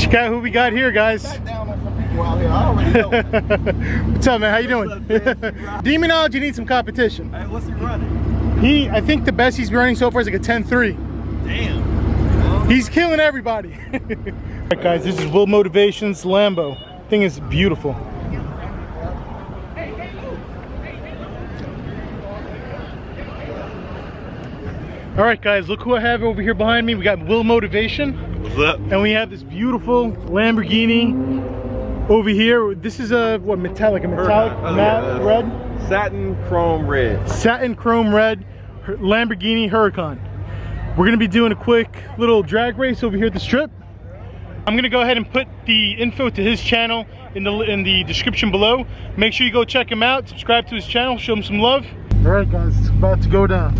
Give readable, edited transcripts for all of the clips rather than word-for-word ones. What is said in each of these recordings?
Check out who we got here, guys. What's up, man? How you doing? Demonology needs some competition. Hey, what's he running? I think the best he's running so far is like a 10.3. Damn. He's killing everybody. Alright guys, this is Will Motivation's Lambo. Thing is beautiful. Alright guys, look who I have over here behind me. We got Will Motivation. What's up? And we have this beautiful Lamborghini over here. This is a what, metallic matte red? Satin chrome red. Satin chrome red Lamborghini Huracan. We're gonna be doing a quick little drag race over here at the strip. I'm gonna go ahead and put the info to his channel in the description below. Make sure you go check him out, subscribe to his channel, show him some love. All right guys, it's about to go down.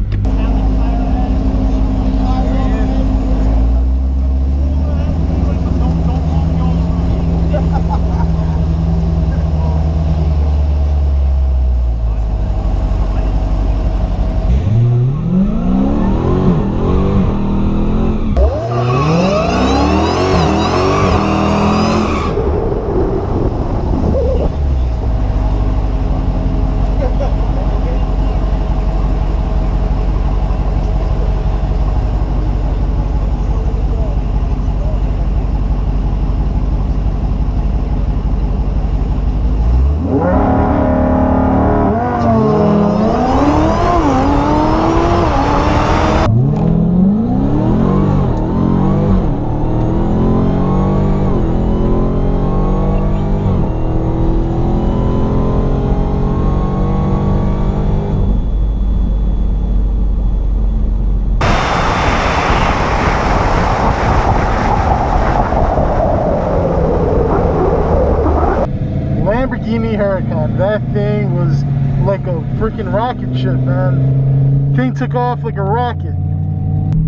Lamborghini Huracan. That thing was like a freaking rocket ship, man. Thing took off like a rocket.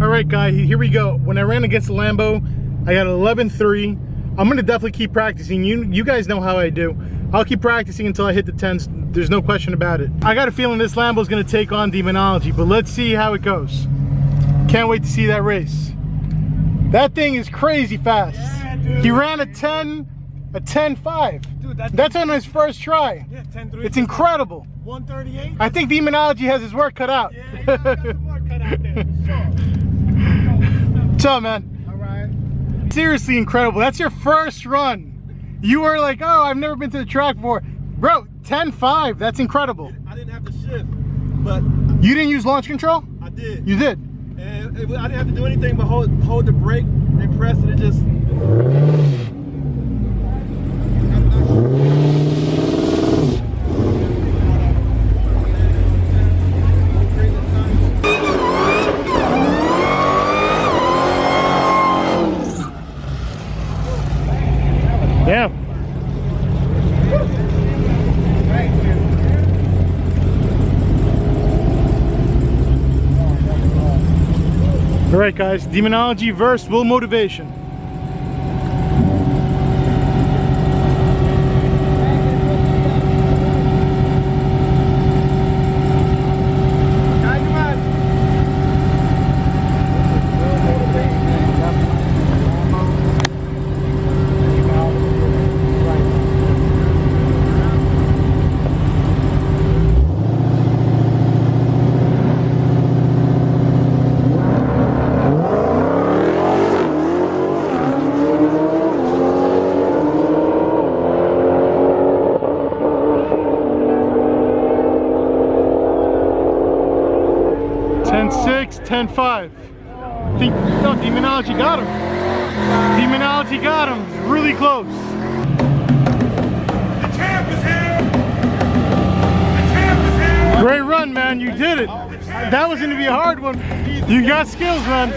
All right, guys, here we go. When I ran against the Lambo, I got 11.3. I'm gonna definitely keep practicing. You guys know how I do. I'll keep practicing until I hit the 10s. There's no question about it. I got a feeling this Lambo's gonna take on Demonology, but let's see how it goes. Can't wait to see that race. That thing is crazy fast. Yeah, he ran a 10.5. Dude, that's on his first try. Yeah, 10.3. It's incredible. 138. I think Demonology has his work cut out. Yeah, he got his work cut out there. Sure. What's up, man? All right. Seriously incredible. That's your first run. You were like, oh, I've never been to the track before. Bro, 10.5. That's incredible. I didn't have to shift, but you didn't use launch control? I did. You did. And I didn't have to do anything but hold the brake and press it. It just. Yeah. All right, guys. Demonology versus Will Motivation. Six, 10.5. I think no, Demonology got him. Demonology got him. Really close. The champ is here. The champ is here. Great run, man. You did it. That was going to be a hard one. You got skills, man.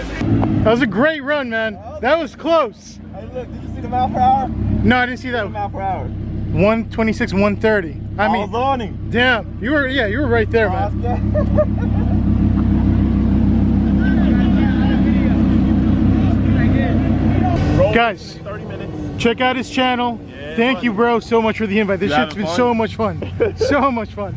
That was a great run, man. That was close. Hey, look, did you see the mile per hour? No, I didn't see that. Mile per hour. 126, 130. I mean, was on him. Damn. You were right there, man. Guys, 30 minutes. Check out his channel. Yeah, thank you, bro, so much for the invite. This shit's been so much fun. So much fun.